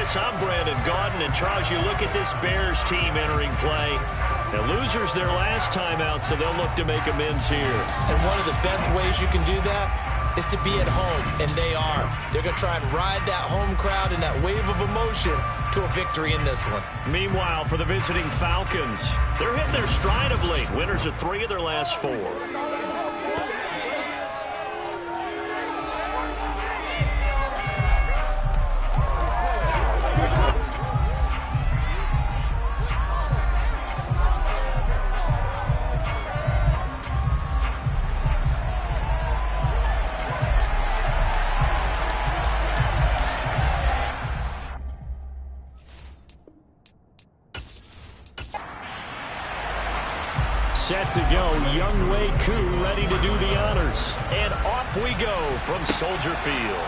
Lewis, I'm Brandon Gaudin, and Charles, you look at this Bears team entering play. The losers their last time out, so they'll look to make amends here. And one of the best ways you can do that is to be at home, and they are. They're going to try and ride that home crowd and that wave of emotion to a victory in this one. Meanwhile, for the visiting Falcons, they're hitting their stride of late. Winners of 3 of their last 4. Set to go, Young Wei Koo ready to do the honors. And off we go from Soldier Field.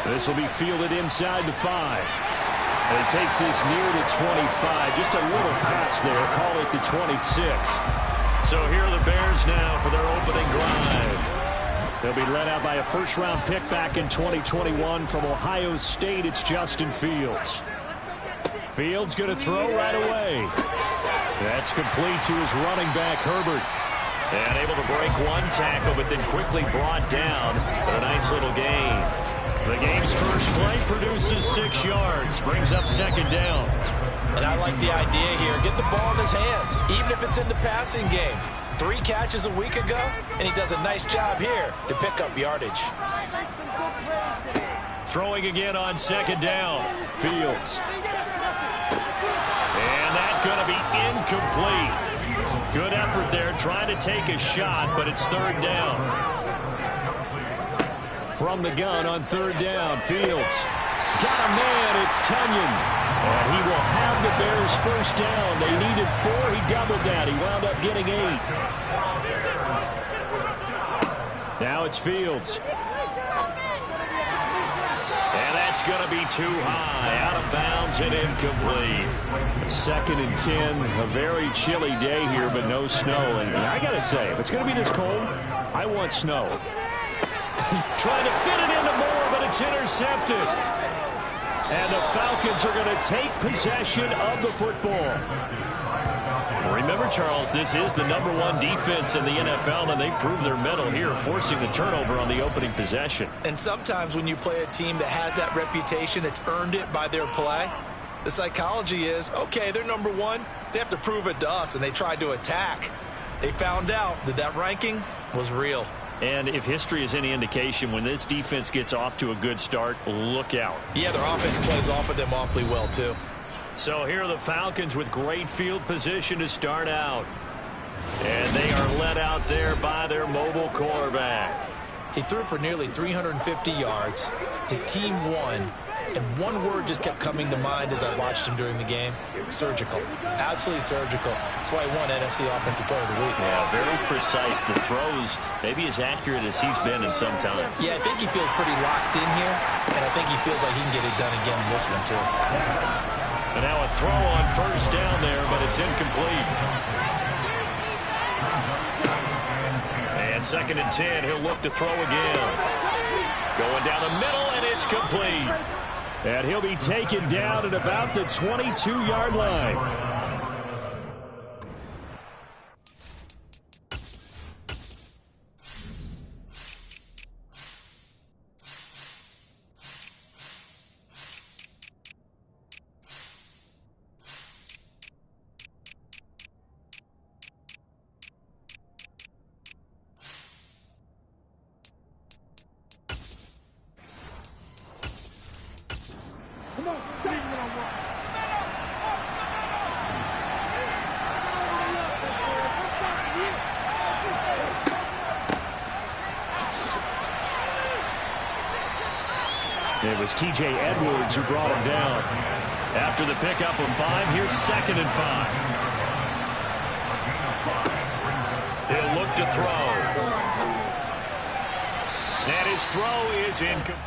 This will be fielded inside the 5. And it takes this near to 25. Just a little pass there, call it the 26. So here are the Bears now for their opening drive. They'll be led out by a first-round pick back in 2021 from Ohio State. It's Justin Fields. Fields going to throw right away. That's complete to his running back, Herbert. And able to break one tackle, but then quickly brought down. But a nice little gain. The game's first play produces 6 yards. Brings up second down. And I like the idea here. Get the ball in his hands, even if it's in the passing game. 3 catches a week ago, and he does a nice job here to pick up yardage. Throwing again on second down. Fields. And that's going to be incomplete. Good effort there, trying to take a shot, but it's third down. From the gun on third down, Fields. Got a man, it's Tunyon. And he will have the Bears first down. They needed 4, he doubled that. He wound up getting 8. Now it's Fields. And that's going to be too high, out of bounds and incomplete. 2nd and 10, a very chilly day here, but no snow. And I got to say, if it's going to be this cold, I want snow. Trying to fit it into Moore, but it's intercepted. And the Falcons are going to take possession of the football. Remember, Charles, this is the #1 defense in the NFL, and they proved their mettle here, forcing the turnover on the opening possession. And sometimes when you play a team that has that reputation, that's earned it by their play, the psychology is, okay, they're #1. They have to prove it to us, and they tried to attack. They found out that that ranking was real. And if history is any indication, when this defense gets off to a good start, look out. Yeah, their offense plays off of them awfully well, too. So here are the Falcons with great field position to start out. And they are led out there by their mobile quarterback. He threw for nearly 350 yards. His team won. And one word just kept coming to mind as I watched him during the game. Surgical. Absolutely surgical. That's why he won NFC Offensive Player of the Week. Yeah, very precise. The throws maybe as accurate as he's been in some time. Yeah, I think he feels pretty locked in here. And I think he feels like he can get it done again in this one, too. And now a throw on first down there, but it's incomplete. And 2nd and 10, he'll look to throw again. Going down the middle, and it's complete. And he'll be taken down at about the 22-yard line. It was T.J. Edwards who brought him down. After the pickup of 5, here's 2nd and 5. He'll look to throw. And his throw is incomplete.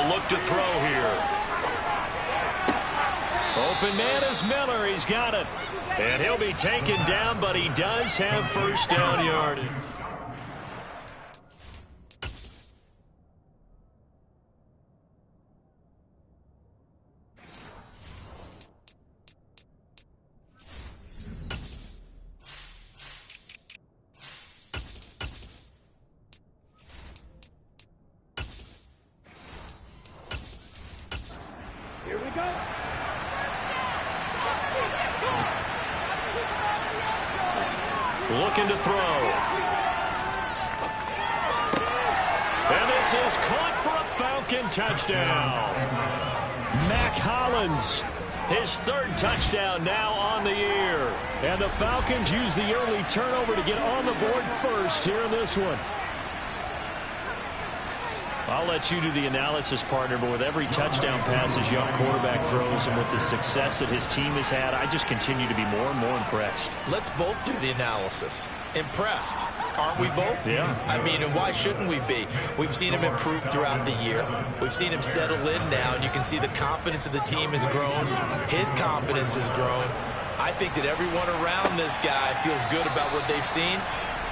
to look to throw here. Open man is Miller. He's got it. And he'll be taken down, but he does have first down yardage. Here we go. Looking to throw. And this is caught for a Falcon touchdown. Mac Hollins, his third touchdown now on the year. And the Falcons use the early turnover to get on the board first here in this one. I'll let you do the analysis, partner, but with every touchdown pass his young quarterback throws and with the success that his team has had, I just continue to be more and more impressed. Let's both do the analysis. Impressed. Aren't we both? Yeah. I mean, and why shouldn't we be? We've seen him improve throughout the year. We've seen him settle in now, and you can see the confidence of the team has grown. His confidence has grown. I think that everyone around this guy feels good about what they've seen.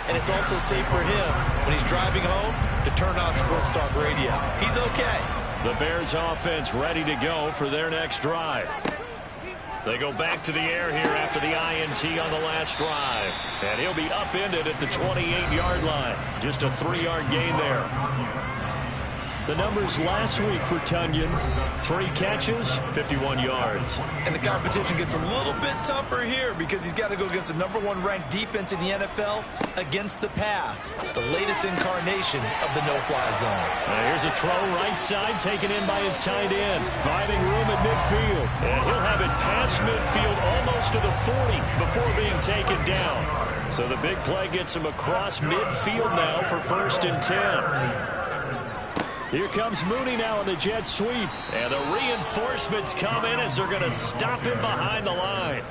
And it's also safe for him when he's driving home to turn on Sports Talk Radio. He's okay. The Bears offense ready to go for their next drive. They go back to the air here after the INT on the last drive. And he'll be upended at the 28-yard line. Just a 3-yard gain there. The numbers last week for Tunyon: 3 catches, 51 yards. And the competition gets a little bit tougher here because he's got to go against the #1 ranked defense in the NFL against the pass, the latest incarnation of the no-fly zone. Here's a throw right side taken in by his tight end. Finding room at midfield. And he'll have it past midfield almost to the 40 before being taken down. So the big play gets him across midfield now for 1st and 10. Here comes Mooney now on the jet sweep. And the reinforcements come in as they're going to stop him behind the line.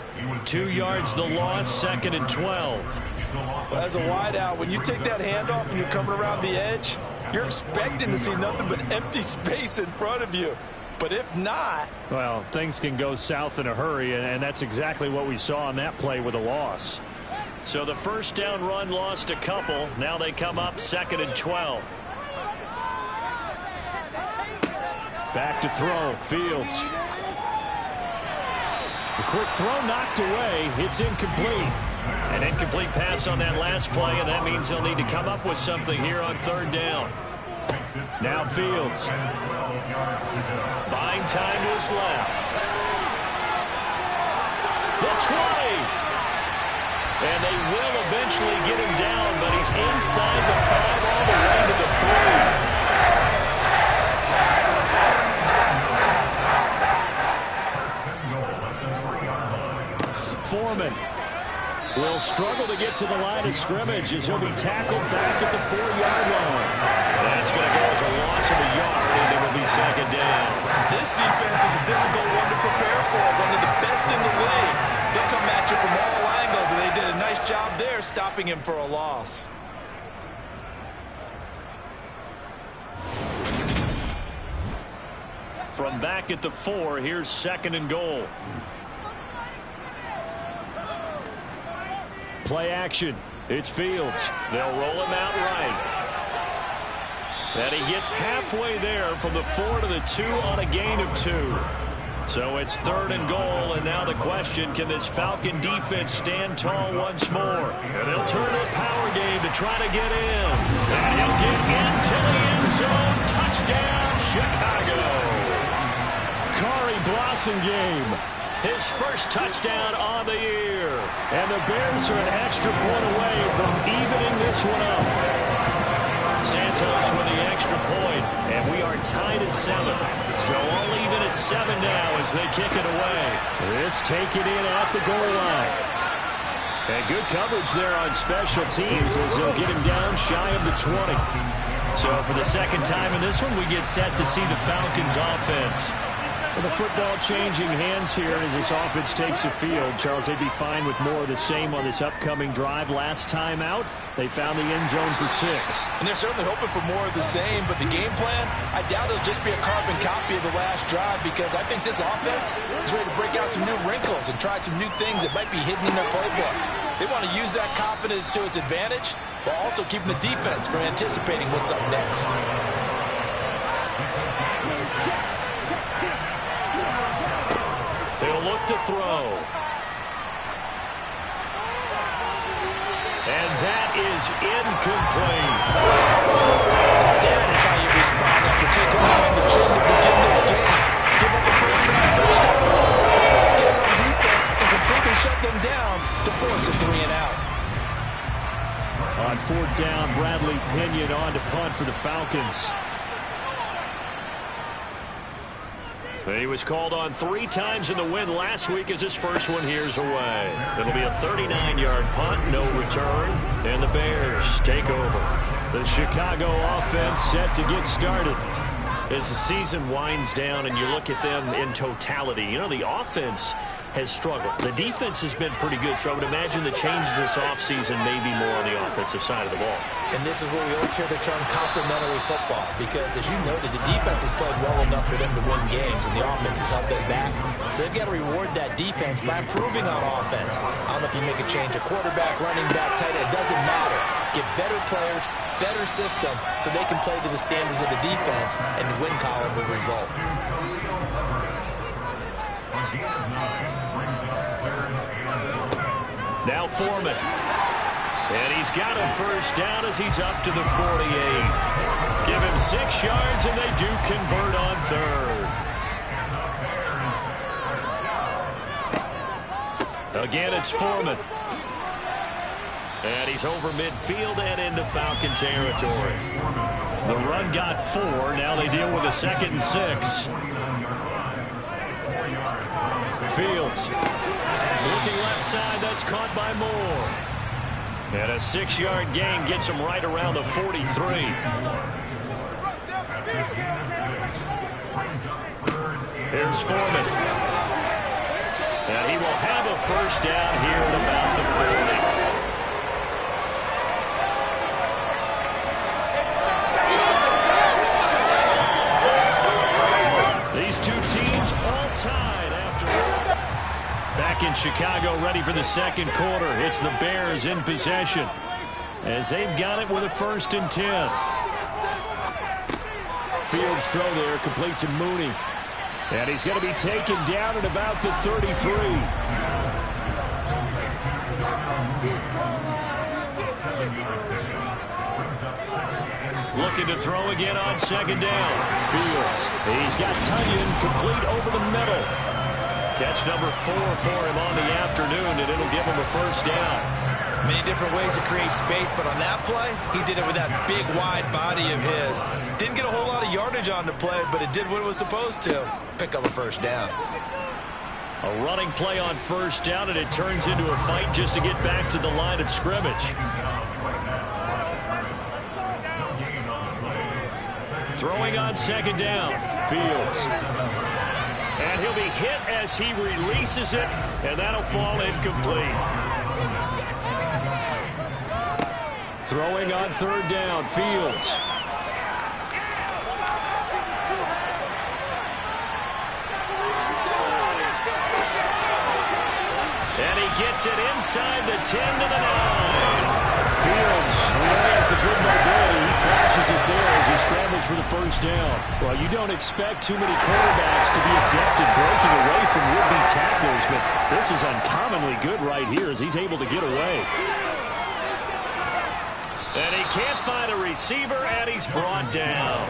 2 yards the loss, 2nd and 12. Well, as a wideout, when you take that handoff and you're coming around the edge, you're expecting to see nothing but empty space in front of you. But if not... Well, things can go south in a hurry, and that's exactly what we saw on that play with a loss. So the first down run lost a couple. Now they come up 2nd and 12. Back to throw. Fields. The quick throw knocked away. It's incomplete. An incomplete pass on that last play, and that means they'll need to come up with something here on 3rd down. Now Fields. Buying time to his left. The 20. And they will eventually get him down, but he's inside the 5 all the way to the 3. Foreman will struggle to get to the line of scrimmage as he'll be tackled back at the 4-yard line. That's going to go as a loss of a yard, and it will be 2nd down. This defense is a difficult one to prepare for, one of the best in the league. They'll come at you from all angles, and they did a nice job there stopping him for a loss. From back at the 4, here's 2nd and goal. Play action. It's Fields. They'll roll him out right. And he gets halfway there from the 4 to the 2 on a gain of 2. So it's 3rd and goal, and now the question, can this Falcon defense stand tall once more? And they'll turn a power game to try to get in. And he'll get into the end zone. Touchdown, Chicago. Kari Blossingame. His first touchdown on the year. And the Bears are an extra point away from evening this one up. Santos with the extra point, and we are tied at 7. So all even at 7 now as they kick it away. This taken in at the goal line. And good coverage there on special teams as they'll get him down shy of the 20. So for the second time in this one, we get set to see the Falcons offense Well, the football changing hands here as this offense takes the field. Charles, they'd be fine with more of the same on this upcoming drive. Last time out, they found the end zone for 6. And they're certainly hoping for more of the same, but the game plan, I doubt it'll just be a carbon copy of the last drive, because I think this offense is ready to break out some new wrinkles and try some new things that might be hidden in their playbook. They want to use that confidence to its advantage, while also keeping the defense from anticipating what's up next. They'll look to throw. And that is incomplete. That is how you respond after taking one on the chin to begin this game. Give up a first-down touchdown. Get on defense and completely shut them down to force a 3-and-out. On 4th down, Bradley Pinion on to punt for the Falcons. He was called on 3 times in the win last week as his first one here's away. It'll be a 39-yard punt, no return, and the Bears take over. The Chicago offense set to get started. As the season winds down and you look at them in totality, you know, the offense has struggled. The defense has been pretty good, so I would imagine the changes this offseason may be more on the offensive side of the ball. And this is where we always hear the term complementary football, because as you noted, the defense has played well enough for them to win games, and the offense has held them back. So they've got to reward that defense by improving on offense. I don't know if you make a change, a quarterback, running back, tight end, it doesn't matter. Get better players, better system, so they can play to the standards of the defense, and the win column will result. Now Foreman. And he's got a first down as he's up to the 48. Give him 6 yards, and they do convert on 3rd. Again, it's Foreman. And he's over midfield and into Falcon territory. The run got 4. Now they deal with a 2nd and 6. Fields. Looking left side, that's caught by Moore. And a 6-yard gain gets him right around the 43. Here's Foreman. And he will have a first down here at about the 40. These two teams all tied after. Back in Chicago, ready for the 2nd quarter. It's the Bears in possession as they've got it with a 1st and 10. Fields throw there, complete to Mooney. And he's going to be taken down at about the 33. Looking to throw again on 2nd down. Fields. He's got Tunyon complete over the middle. Catch number 4 for him on the afternoon, and it'll give him a first down. Many different ways to create space, but on that play, he did it with that big, wide body of his. Didn't get a whole lot of yardage on the play, but it did what it was supposed to. Pick up a first down. A running play on 1st down, and it turns into a fight just to get back to the line of scrimmage. Throwing on 2nd down. Fields. And he'll be hit as he releases it, and that'll fall incomplete. Throwing on 3rd down, Fields. And he gets it inside the 10 to the 9. Fields, he has the good mobility. He flashes it there as he scrambles for the first down. Well, you don't expect too many quarterbacks to be adept at breaking away from would-be tacklers, but this is uncommonly good right here as he's able to get away. And he can't find a receiver, and he's brought down.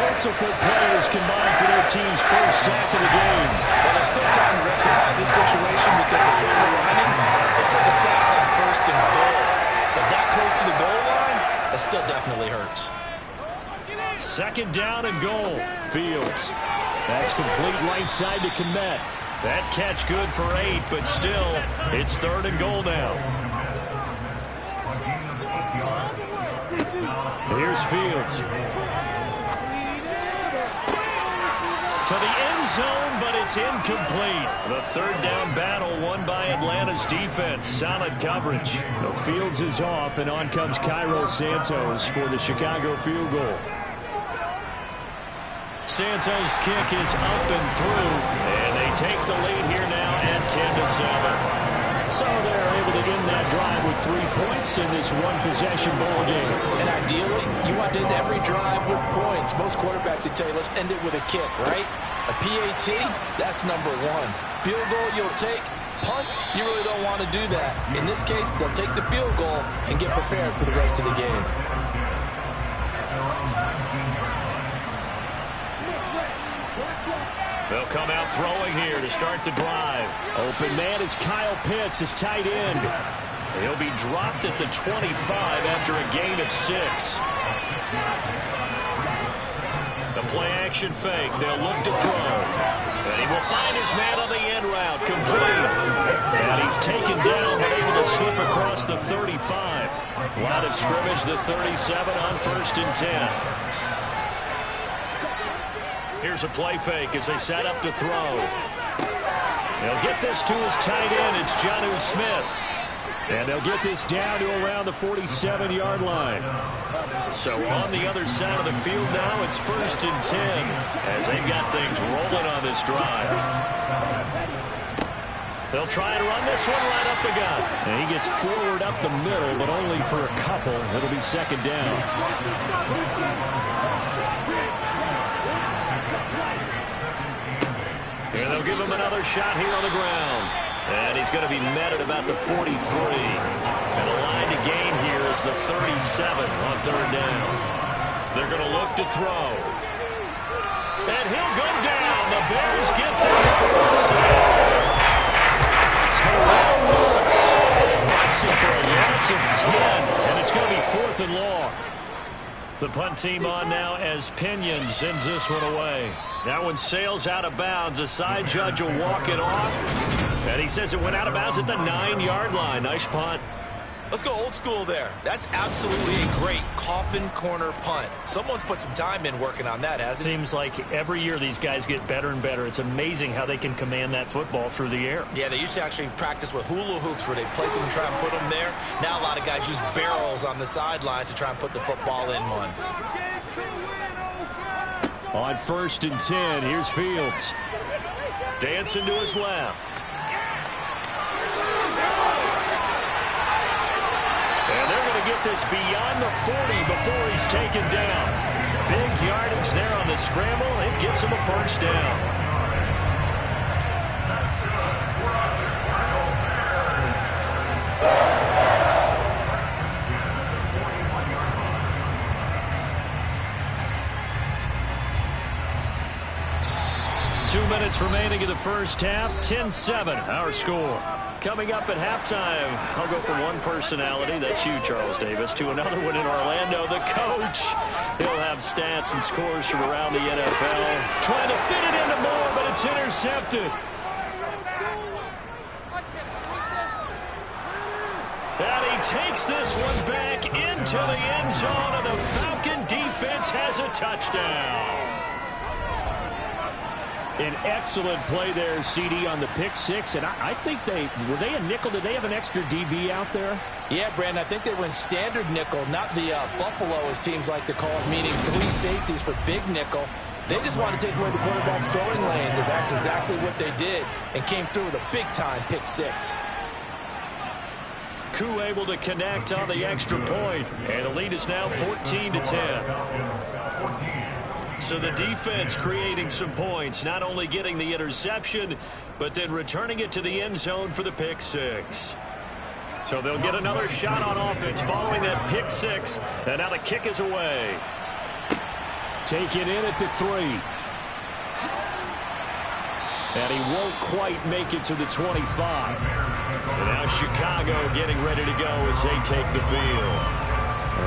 Multiple players combined for their team's first sack of the game. Well, there's still time to rectify this situation because the silver lining, it took a sack on 1st and goal. But that close to the goal line, that still definitely hurts. 2nd down and goal. Fields. That's complete right side to Kmet. That catch good for 8, but still, it's 3rd and goal now. Here's Fields. To the end zone, but it's incomplete. The third down battle won by Atlanta's defense. Solid coverage. The Fields is off, and on comes Cairo Santos for the Chicago field goal. Santos' kick is up and through, and they take the lead here now at 10-7. So they're able to end that drive with 3 points in this one-possession ball game. And ideally, you want to end every drive with points. Most quarterbacks would tell you, let's end it with a kick, right? A PAT, that's number one. Field goal you'll take. Punts, you really don't want to do that. In this case, they'll take the field goal and get prepared for the rest of the game. They'll come out throwing here to start the drive. Open man is Kyle Pitts, his tight end. He'll be dropped at the 25 after a gain of 6. The play-action fake. They'll look to throw. And he will find his man on the end route. Complete. And he's taken down but able to slip across the 35. Line of scrimmage, the 37 on 1st and 10. Here's a play fake as they set up to throw. They'll get this to his tight end. It's Jonnu Smith. And they'll get this down to around the 47-yard line. So on the other side of the field now, it's 1st and 10 as they've got things rolling on this drive. They'll try and run this one right up the gut. And he gets forward up the middle, but only for a couple. It'll be 2nd down. And they'll give him another shot here on the ground. And he's going to be met at about the 43. And the line to gain here is the 37 on 3rd down. They're going to look to throw. And he'll go down. The Bears get there for a save. Terrell Lewis drops it for a loss of 10. And it's going to be 4th and long. The punt team on now as Pinion sends this one away. That one sails out of bounds. The side judge will walk it off. And he says it went out of bounds at the 9-yard line. Nice punt. Let's go old school there. That's absolutely a great coffin corner punt. Someone's put some time in working on that, hasn't it? Seems like every year these guys get better and better. It's amazing how they can command that football through the air. Yeah, they used to actually practice with hula hoops where they place them and try and put them there. Now a lot of guys use barrels on the sidelines to try and put the football in one. On 1st and 10, here's Fields. Dancing to his left. And they're going to get this beyond the 40 before he's taken down. Big yardage there on the scramble. It gets him a 1st down. Two minutes remaining in the first half. 10-7, our score. Coming up at halftime, I'll go from one personality, that's you, Charles Davis, to another one in Orlando, the coach. He'll have stats and scores from around the NFL. Trying to fit it into Moore, but it's intercepted. And he takes this one back into the end zone, and the Falcon defense has a touchdown. An excellent play there, CD, on the pick 6. And I think were they a nickel? Did they have an extra DB out there? Yeah, Brandon, I think they were in standard nickel, not the Buffalo, as teams like to call it, meaning 3 safeties for big nickel. They just want to take away the quarterback's throwing lanes, and that's exactly what they did, and came through with a big-time pick 6. Koo able to connect on the extra point, and the lead is now 14-10. So the defense creating some points, not only getting the interception, but then returning it to the end zone for the pick 6. So they'll get another shot on offense following that pick 6, and now the kick is away. Taken in at the 3. And he won't quite make it to the 25. And now Chicago getting ready to go as they take the field.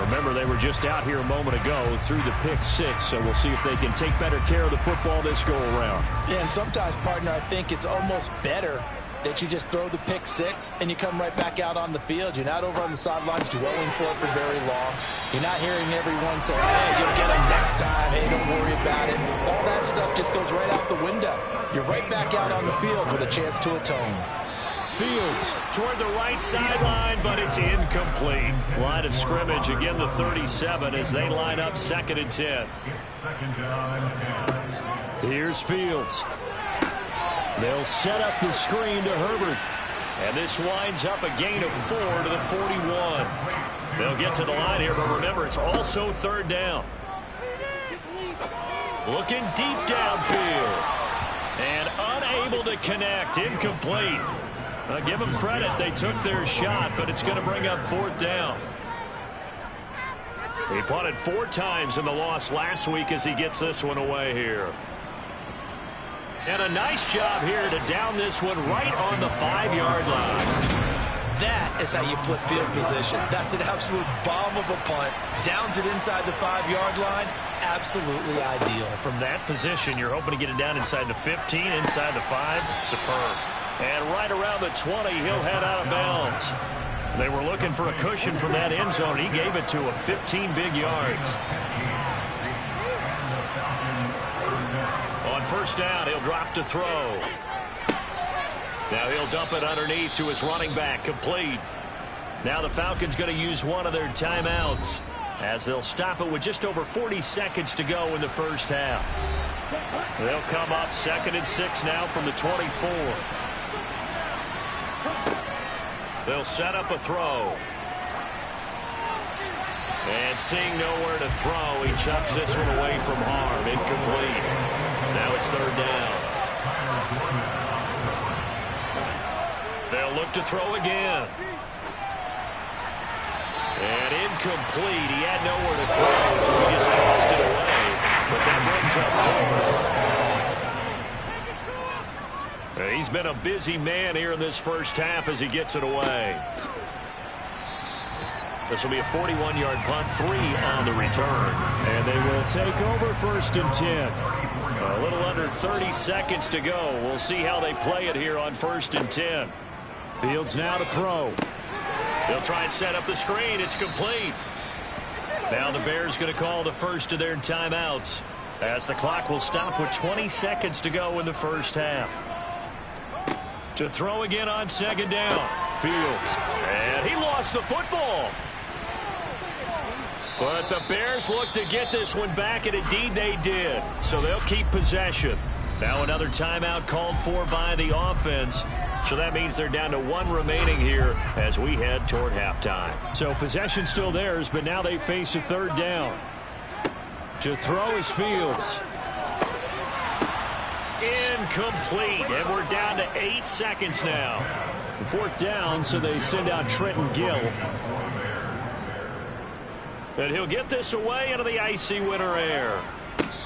Remember, they were just out here a moment ago through the pick 6, so we'll see if they can take better care of the football this go-around. Yeah, and sometimes, partner, I think it's almost better that you just throw the pick six and you come right back out on the field. You're not over on the sidelines dwelling for it for very long. You're not hearing everyone say, hey, you'll get him next time. Hey, don't worry about it. All that stuff just goes right out the window. You're right back out on the field with a chance to atone. Fields toward the right sideline, but it's incomplete. Line of scrimmage, again the 37 as they line up 2nd and 10. Here's Fields. They'll set up the screen to Herbert. And this winds up a gain of 4 to the 41. They'll get to the line here, but remember, it's also 3rd down. Looking deep downfield. And unable to connect. Incomplete. Give them credit. They took their shot, but it's going to bring up 4th down. He punted 4 times in the loss last week as he gets this one away here. And a nice job here to down this one right on the 5-yard line. That is how you flip field position. That's an absolute bomb of a punt. Downs it inside the 5-yard line. Absolutely ideal. From that position, you're hoping to get it down inside the 15, inside the 5. Superb. And right around the 20, he'll head out of bounds. They were looking for a cushion from that end zone. He gave it to him. 15 big yards. On 1st down, he'll drop to throw. Now he'll dump it underneath to his running back. Complete. Now the Falcons going to use one of their timeouts as they'll stop it with just over 40 seconds to go in the 1st half. They'll come up 2nd and 6 now from the 24. They'll set up a throw. And seeing nowhere to throw, he chucks this one away from harm. Incomplete. Now it's 3rd down. They'll look to throw again. And incomplete. He had nowhere to throw, so he just tossed it away. But that brings up 4th. He's been a busy man here in this 1st half as he gets it away. This will be a 41-yard punt, 3 on the return. And they will take over 1st and 10. A little under 30 seconds to go. We'll see how they play it here on 1st and 10. Fields now to throw. They'll try and set up the screen. It's complete. Now the Bears going to call the first of their timeouts as the clock will stop with 20 seconds to go in the 1st half. To throw again on 2nd down. Fields. And he lost the football. But the Bears look to get this one back, and indeed they did. So they'll keep possession. Now another timeout called for by the offense. So that means they're down to 1 remaining here as we head toward halftime. So possession still theirs, but now they face a 3rd down. To throw is Fields. Incomplete, and we're down to 8 seconds now. 4th down, so they send out Trenton Gill. And he'll get this away into the icy winter air.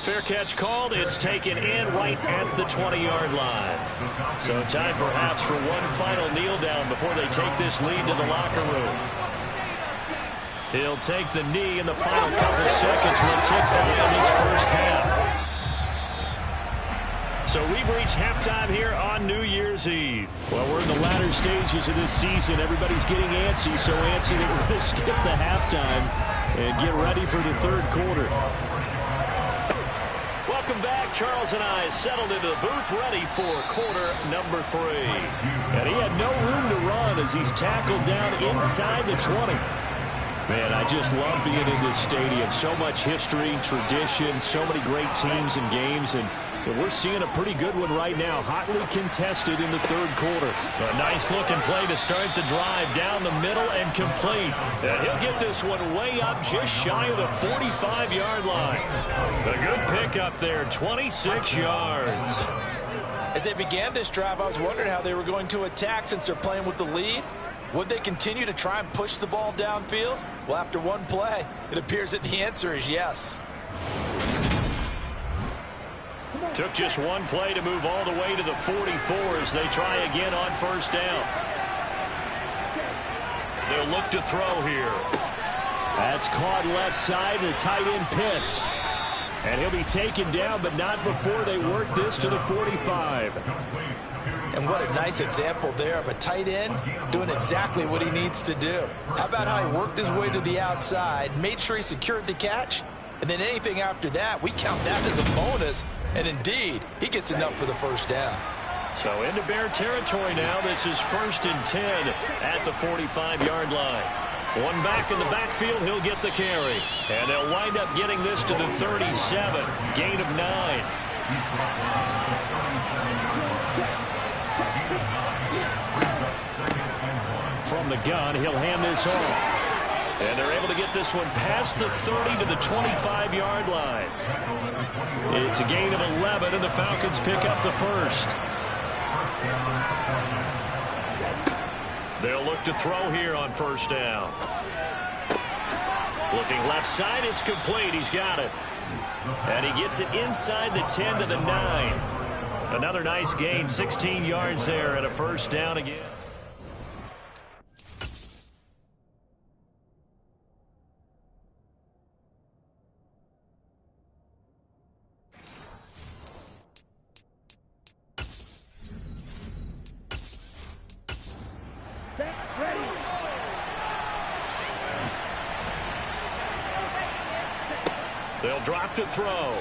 Fair catch called. It's taken in right at the 20-yard line. So time perhaps for one final kneel down before they take this lead to the locker room. He'll take the knee in the final couple seconds. We'll tick by in this 1st half. So we've reached halftime here on New Year's Eve. Well, we're in the latter stages of this season. Everybody's getting antsy, so antsy that we're going to skip the halftime and get ready for the 3rd quarter. Welcome back. Charles and I settled into the booth ready for quarter number 3. And he had no room to run as he's tackled down inside the 20. Man, I just love being in this stadium. So much history, tradition, so many great teams and games, and we're seeing a pretty good one right now, hotly contested in the 3rd quarter. A nice-looking play to start the drive down the middle and complete. And he'll get this one way up just shy of the 45-yard line. A good pickup there, 26 yards. As they began this drive, I was wondering how they were going to attack since they're playing with the lead. Would they continue to try and push the ball downfield? Well, after one play, it appears that the answer is yes. Took just one play to move all the way to the 44 as they try again on 1st down. They'll look to throw here. That's caught left side, the tight end Pitts. And he'll be taken down, but not before they work this to the 45. And what a nice example there of a tight end doing exactly what he needs to do. How about how he worked his way to the outside, made sure he secured the catch, and then anything after that, we count that as a bonus. And indeed, he gets enough for the first down. So into Bear territory now. This is 1st and 10 at the 45-yard line. One back in the backfield, he'll get the carry. And they'll wind up getting this to the 37. Gain of 9. From the gun, he'll hand this off. And they're able to get this one past the 30 to the 25-yard line. It's a gain of 11, and the Falcons pick up the first. They'll look to throw here on 1st down. Looking left side, it's complete. He's got it. And he gets it inside the 10 to the 9. Another nice gain, 16 yards there, and a 1st down again. They'll drop to throw.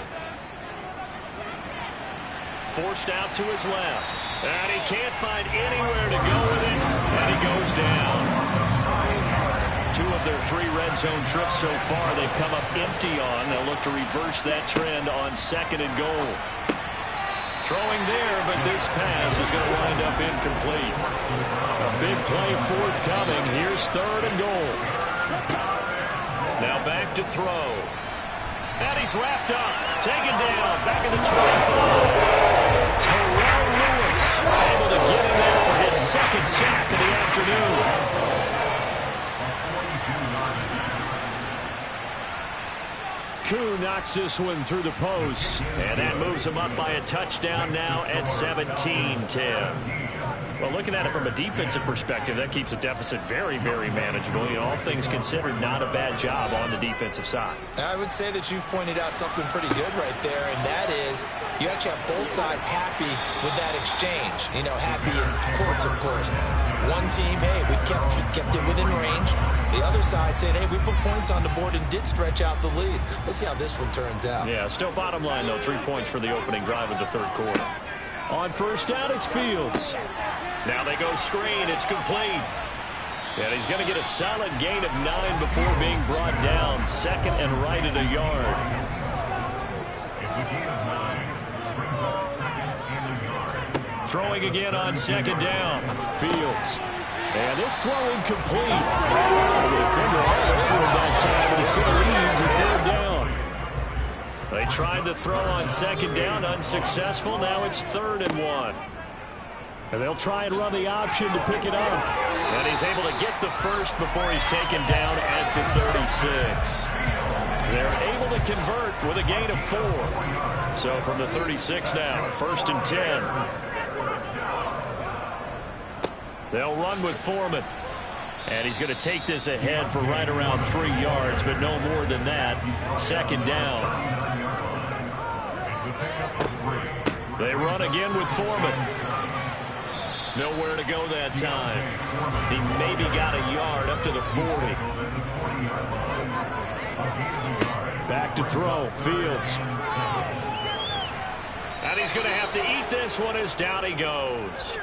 Forced out to his left. And he can't find anywhere to go with it. And he goes down. 2 of their 3 red zone trips so far they've come up empty on. They'll look to reverse that trend on 2nd and goal. Throwing there, but this pass is going to wind up incomplete. A big play forthcoming. Here's 3rd and goal. Now back to throw. And he's wrapped up, taken down, back in the 25. Terrell Lewis able to get in there for his 2nd sack of the afternoon. Koo knocks this one through the post, and that moves him up by a touchdown now at 17-10. Well, looking at it from a defensive perspective, that keeps the deficit very, very manageable. You know, all things considered, not a bad job on the defensive side. I would say that you've pointed out something pretty good right there, and that is you actually have both sides happy with that exchange. You know, happy in courts, of course. One team, hey, we've kept it within range. The other side saying, hey, we put points on the board and did stretch out the lead. Let's see how this one turns out. Yeah, still bottom line, though, 3 points for the opening drive of the 3rd quarter. On 1st down, it's Fields. Now they go screen. It's complete. And he's going to get a solid gain of 9 before being brought down. 2nd and right at a yard. Throwing again on 2nd down. Fields. And this throw incomplete. The defender all over him that time, and it's going to lead to 3rd down. They tried to throw on 2nd down, unsuccessful. Now it's 3rd and 1. And they'll try and run the option to pick it up. And he's able to get the first before he's taken down at the 36. They're able to convert with a gain of 4. So from the 36 now, 1st and 10. They'll run with Foreman. And he's going to take this ahead for right around 3 yards, but no more than that. 2nd down. They run again with Foreman. Nowhere to go that time. He maybe got a yard up to the 40. Back to throw. Fields. And he's going to have to eat this one as down he goes.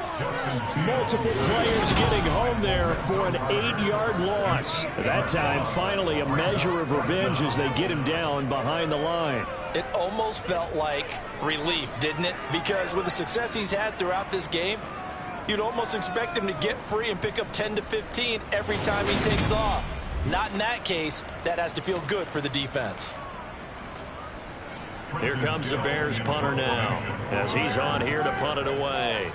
Multiple players getting home there for an 8-yard loss. That time, finally, a measure of revenge as they get him down behind the line. It almost felt like relief, didn't it? Because with the success he's had throughout this game, you'd almost expect him to get free and pick up 10 to 15 every time he takes off. Not in that case. That has to feel good for the defense. Here comes the Bears punter now as he's on here to punt it away.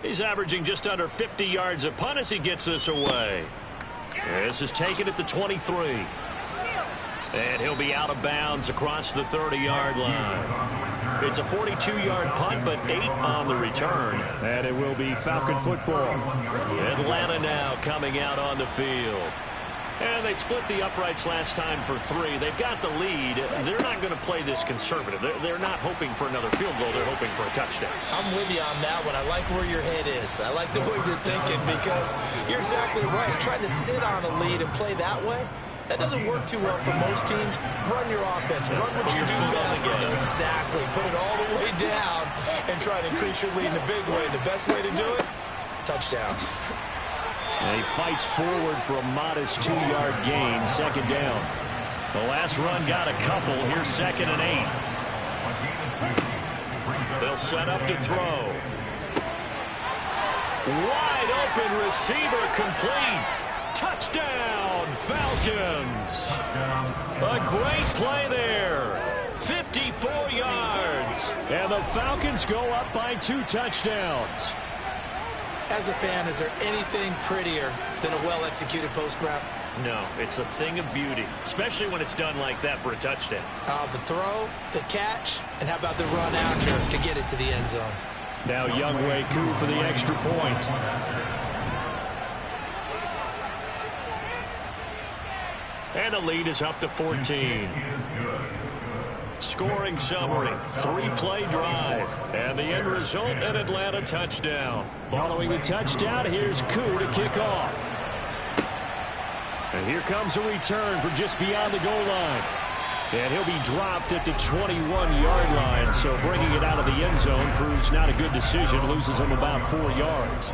He's averaging just under 50 yards a punt as he gets this away. This is taken at the 23. And he'll be out of bounds across the 30-yard line. It's a 42-yard punt, but 8 on the return. And it will be Falcon football. Atlanta now coming out on the field. And they split the uprights last time for 3. They've got the lead. They're not going to play this conservative. They're not hoping for another field goal. They're hoping for a touchdown. I'm with you on that one. I like where your head is. I like the way you're thinking because you're exactly right. Trying to sit on a lead and play that way, that doesn't work too well for most teams. Run your offense. Run what you do best. Exactly. Put it all the way down and try to increase your lead in a big way. The best way to do it, touchdowns. And he fights forward for a modest 2-yard gain, second down. The last run got a couple. Here's 2nd and 8. They'll set up to throw. Wide open receiver complete. Touchdown, Falcons. A great play there. 54 yards. And the Falcons go up by 2 touchdowns. As a fan, is there anything prettier than a well-executed post route? No, it's a thing of beauty, especially when it's done like that for a touchdown. The throw, the catch, and how about the run after to get it to the end zone? Now Younghoe Koo for the extra point. And the lead is up to 14. Scoring summary, 3-play drive, and the end result, an Atlanta touchdown. Following the touchdown, here's Koo to kick off. And here comes a return from just beyond the goal line. And he'll be dropped at the 21-yard line, so bringing it out of the end zone proves not a good decision, loses him about 4 yards.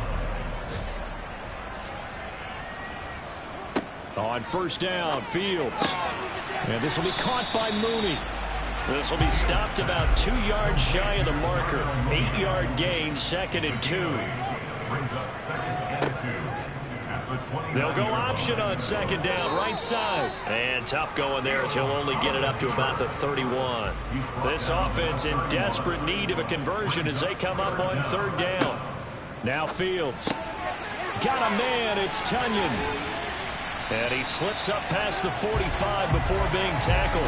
On first down, Fields. And this will be caught by Mooney. This will be stopped about 2 yards shy of the marker. 8-yard gain, 2nd and 2. They'll go option on 2nd down, right side. And tough going there as he'll only get it up to about the 31. This offense in desperate need of a conversion as they come up on 3rd down. Now Fields. Got a man, it's Tunyon. And he slips up past the 45 before being tackled.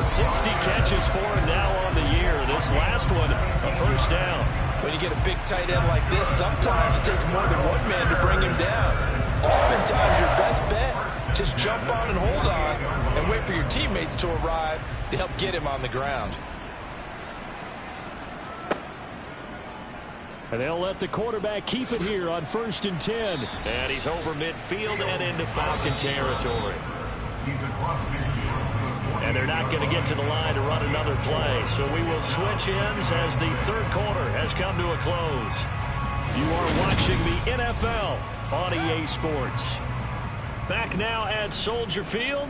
60 catches for him now on the year. This last one, a first down. When you get a big tight end like this, sometimes it takes more than one man to bring him down. Oftentimes, your best bet, just jump on and hold on and wait for your teammates to arrive to help get him on the ground. And they'll let the quarterback keep it here on 1st and 10. And he's over midfield and into Falcon territory. And they're not going to get to the line to run another play. So we will switch ends as the 3rd quarter has come to a close. You are watching the NFL on EA Sports. Back now at Soldier Field.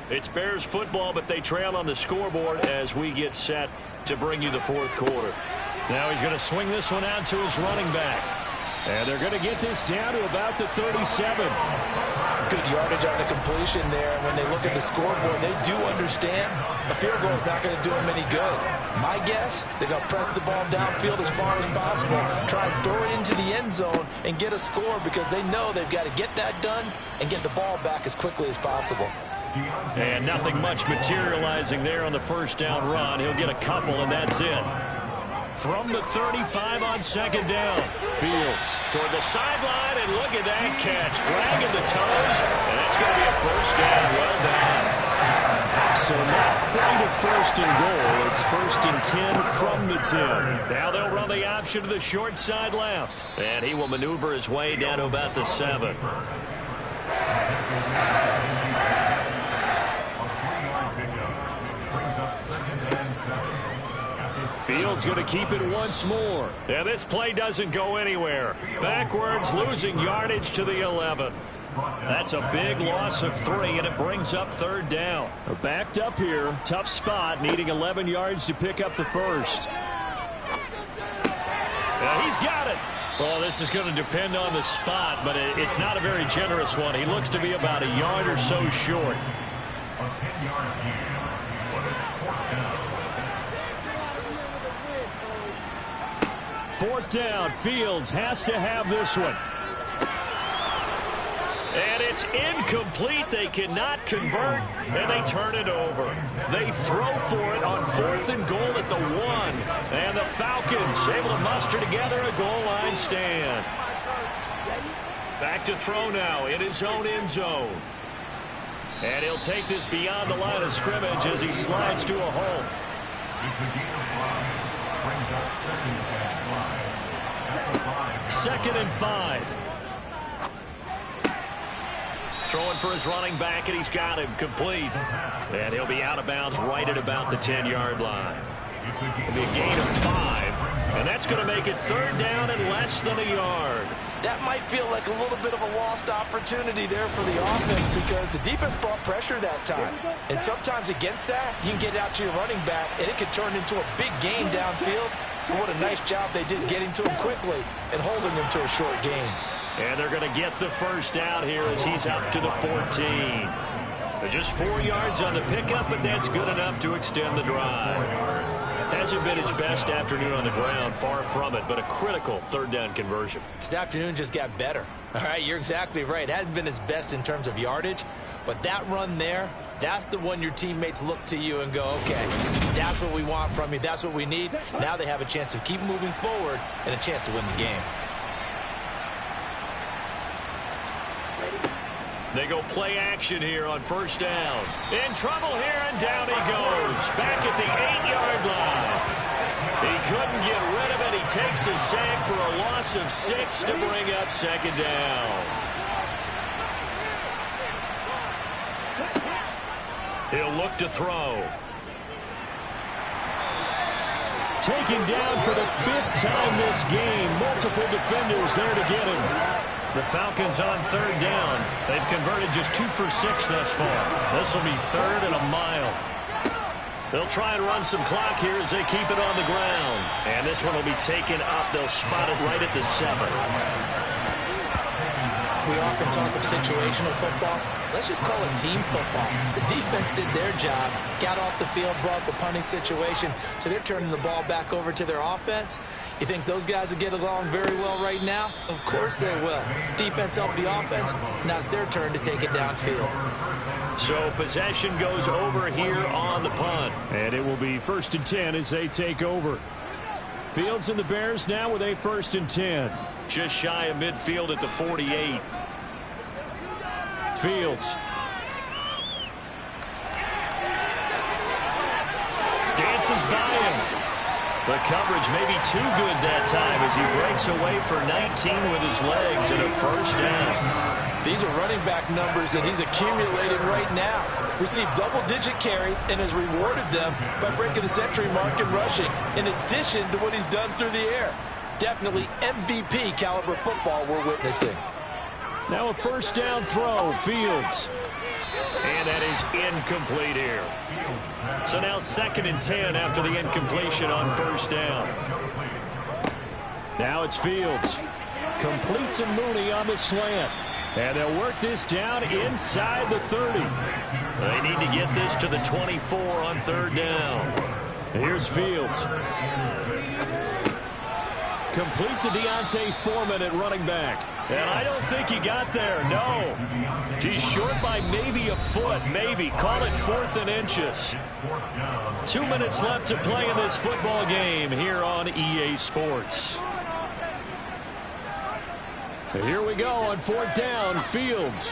It's Bears football, but they trail on the scoreboard as we get set to bring you the 4th quarter. Now he's going to swing this one out to his running back. And they're going to get this down to about the 37. Good yardage on the completion there. And when they look at the scoreboard, they do understand a field goal is not going to do them any good. My guess, they're going to press the ball downfield as far as possible, try and throw it into the end zone and get a score because they know they've got to get that done and get the ball back as quickly as possible. And nothing much materializing there on the first down run. He'll get a couple, and that's it. From the 35 on 2nd down. Fields toward the sideline, and look at that catch. Dragging the toes, and that's going to be a first down. Well done. So not quite a 1st and goal. It's 1st and 10 from the 10. Now they'll run the option to the short side left. And he will maneuver his way down to about the 7. Fields going to keep it once more. And this play doesn't go anywhere. Backwards, losing yardage to the 11. That's a big loss of 3, and it brings up 3rd down. Backed up here. Tough spot, needing 11 yards to pick up the first. He's got it. Well, this is going to depend on the spot, but it's not a very generous one. He looks to be about a yard or so short. Fourth down, Fields has to have this one. And it's incomplete. They cannot convert, and they turn it over. They throw for it on 4th and goal at the 1. And the Falcons able to muster together a goal line stand. Back to throw now in his own end zone. And he'll take this beyond the line of scrimmage as he slides to a hole. Second and 5. Throwing for his running back, and he's got him complete. And he'll be out of bounds right at about the 10-yard line. It'll be a gain of 5, and that's going to make it third down and less than a yard. That might feel like a little bit of a lost opportunity there for the offense because the defense brought pressure that time. And sometimes against that, you can get out to your running back, and it could turn into a big gain downfield. But what a nice job they did getting to him quickly and holding him to a short gain. And they're going to get the first down here as he's up to the 14. Just 4 yards on the pickup, but that's good enough to extend the drive. Hasn't been his best afternoon on the ground, far from it, but a critical third down conversion. His afternoon just got better. All right, you're exactly right. It hasn't been his best in terms of yardage, but that run there, that's the one your teammates look to you and go, okay, that's what we want from you. That's what we need. Now they have a chance to keep moving forward and a chance to win the game. They go play action here on first down. In trouble here, and down he goes. Back at the 8-yard line. He couldn't get rid of it. He takes a sack for a loss of 6 to bring up second down. He'll look to throw. Taken down for the 5th time this game. Multiple defenders there to get him. The Falcons on third down. They've converted just 2 for 6 thus far. This will be third and a mile. They'll try and run some clock here as they keep it on the ground. And this one will be taken up. They'll spot it right at the 7. We often talk of situational football. Let's just call it team football. The defense did their job, got off the field, brought the punting situation, so they're turning the ball back over to their offense. You think those guys will get along very well right now? Of course they will. Defense helped the offense. Now it's their turn to take it downfield. So possession goes over here on the punt. And it will be 1st and 10 as they take over. Fields and the Bears now with a 1st and 10. Just shy of midfield at the 48. Fields. Dances by him. The coverage may be too good that time as he breaks away for 19 with his legs and a first down. These are running back numbers that he's accumulating right now. Received double-digit carries and has rewarded them by breaking the century mark in rushing, in addition to what he's done through the air. Definitely MVP caliber football we're witnessing. Now a first down throw, Fields. And that is incomplete here. So now 2nd and 10 after the incompletion on first down. Now it's Fields. Complete to Mooney on the slant. And they'll work this down inside the 30. They need to get this to the 24 on third down. Here's Fields. Complete to Deontay Foreman at running back. And I don't think he got there, no. He's short by maybe a foot, maybe. Call it 4th and inches. 2 minutes left to play in this football game here on EA Sports. Here we go on 4th down, Fields.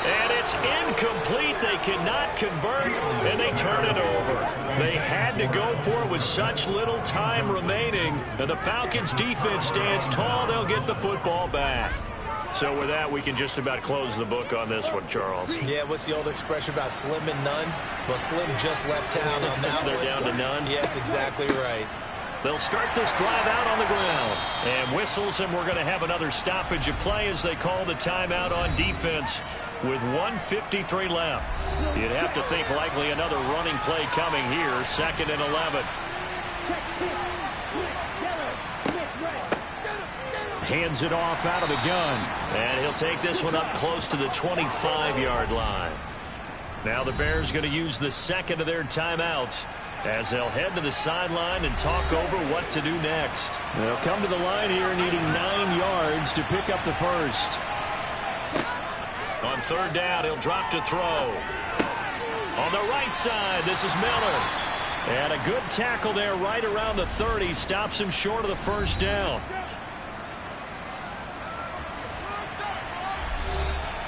And it's incomplete. They cannot convert, and they turn it over. They had to go for it with such little time remaining. And the Falcons defense stands tall. They'll get the football back. So with that, we can just about close the book on this one, Charles. Yeah, what's the old expression about slim and none? Well, Slim just left town on that They're down to none? Yes, exactly right. They'll start this drive out on the ground. And whistles, and we're going to have another stoppage of play as they call the timeout on defense with 1:53 left. You'd have to think likely another running play coming here, 2nd and 11. Hands it off out of the gun. And he'll take this one up close to the 25-yard line. Now the Bears going to use the 2nd of their timeouts as they'll head to the sideline and talk over what to do next. They'll come to the line here needing 9 yards to pick up the first. On third down, he'll drop to throw. On the right side, this is Miller. And a good tackle there right around the 30. Stops him short of the first down.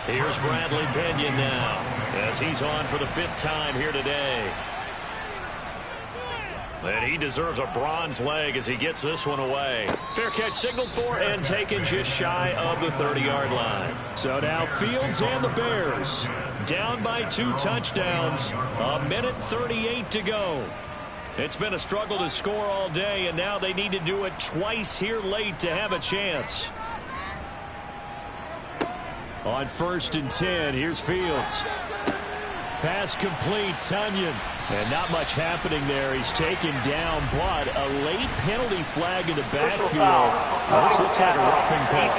Here's Bradley Pinion now. as he's on for the 5th time here today. And he deserves a bronze leg as he gets this one away. Fair catch signaled for and taken just shy of the 30-yard line. So now Fields and the Bears down by 2 touchdowns. 1:38 to go. It's been a struggle to score all day, and now they need to do it twice here late to have a chance. On 1st and 10, here's Fields. Pass complete, Tunyon. And not much happening there. He's taken down, but a late penalty flag in the backfield. This looks like a roughing call.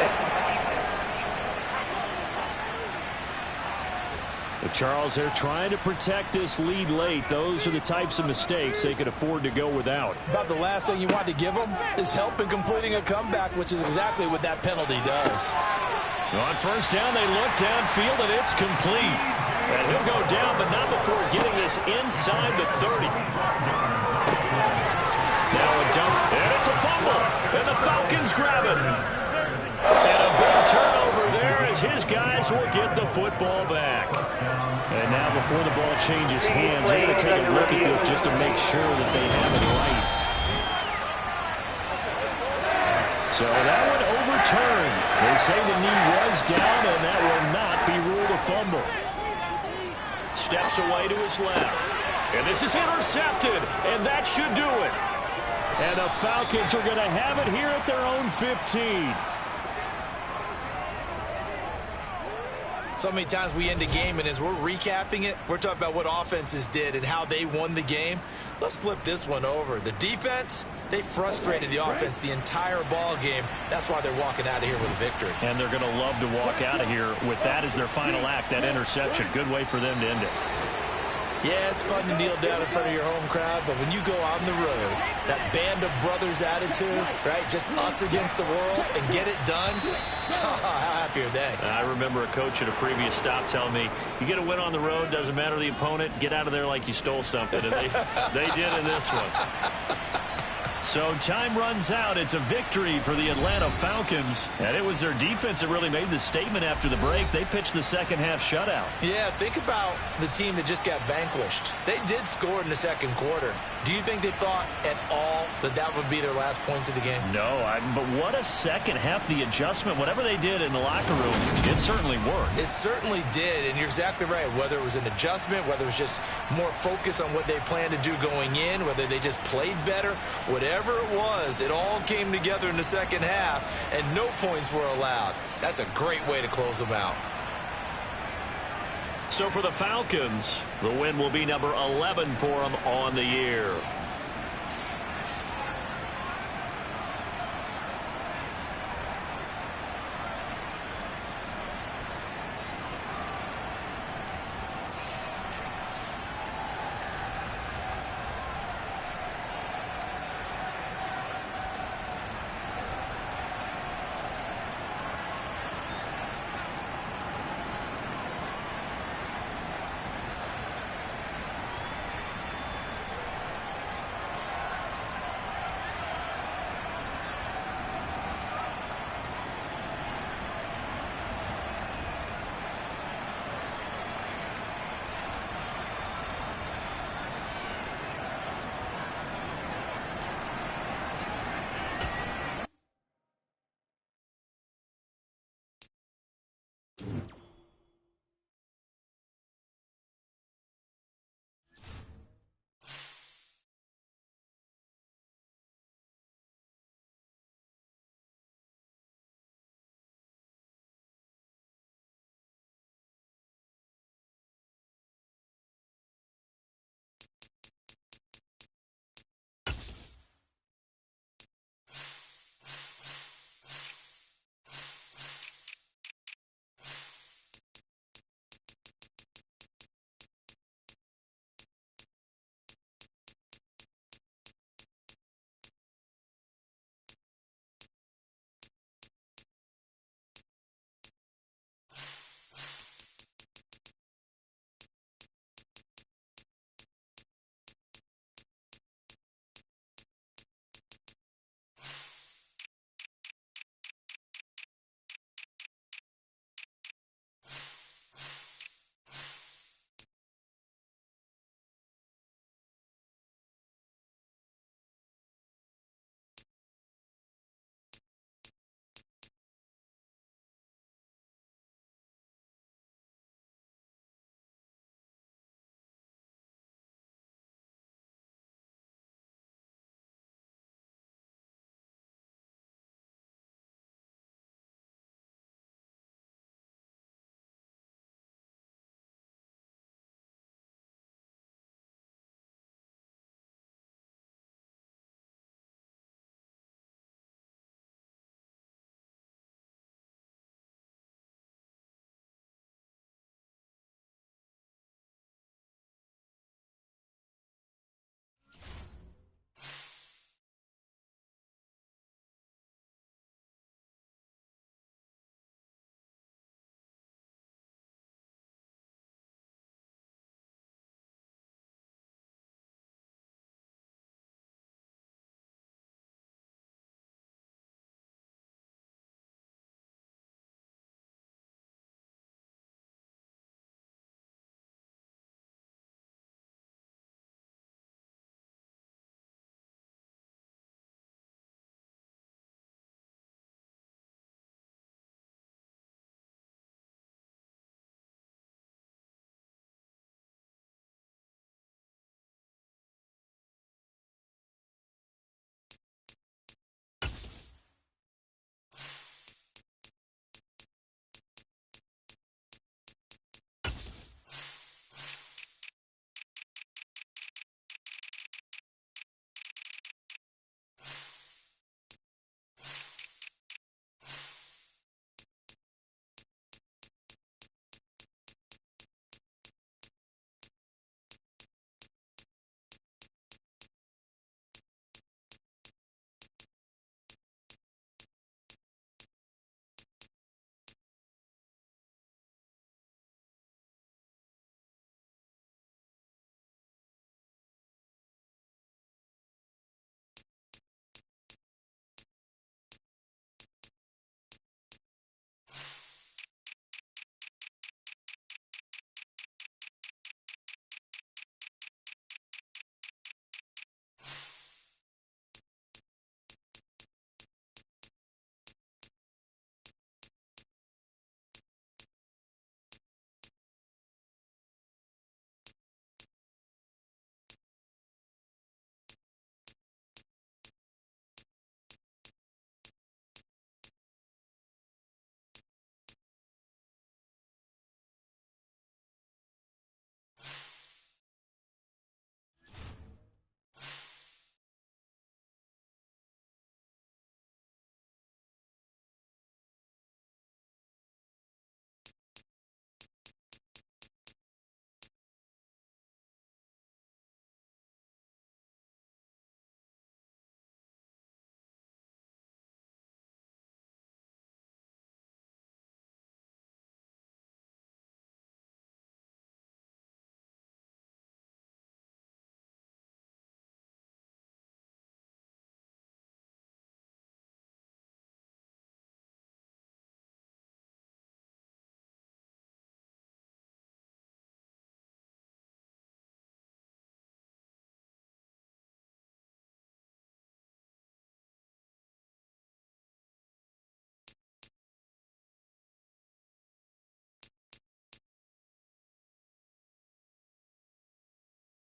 But Charles, they're trying to protect this lead late. Those are the types of mistakes they could afford to go without. About the last thing you want to give them is help in completing a comeback, which is exactly what that penalty does. On 1st down, they look downfield, and it's complete. And he'll go down, but not before getting this inside the 30. Now a dump, and it's a fumble. And the Falcons grab it. And a big turnover there as his guys will get the football back. And now before the ball changes hands, they're going to take a look at this just to make sure that they have it right. So that one overturned. They say the knee was down, and that will not be ruled a fumble. Steps away to his left. And this is intercepted, and that should do it. And the Falcons are going to have it here at their own 15. So many times we end a game, and as we're recapping it, we're talking about what offenses did and how they won the game. Let's flip this one over. The defense, they frustrated the offense the entire ball game. That's why they're walking out of here with a victory. And they're going to love to walk out of here with that as their final act, that interception. Good way for them to end it. Yeah, it's fun to kneel down in front of your home crowd, but when you go on the road, that band of brothers attitude, right, just us against the world, and get it done, how happy are they? I remember a coach at a previous stop telling me, you get a win on the road, doesn't matter the opponent, get out of there like you stole something. And they did in this one. So time runs out. It's a victory for the Atlanta Falcons. And it was their defense that really made the statement after the break. They pitched the second-half shutout. Yeah, think about the team that just got vanquished. They did score in the second quarter. Do you think they thought at all that that would be their last points of the game? No, but what a second half. The adjustment, whatever they did in the locker room, it certainly worked. It certainly did, and you're exactly right. Whether it was an adjustment, whether it was just more focus on what they planned to do going in, whether they just played better, whatever it was, it all came together in the second half, and no points were allowed. That's a great way to close them out. So for the Falcons, the win will be number 11 for them on the year.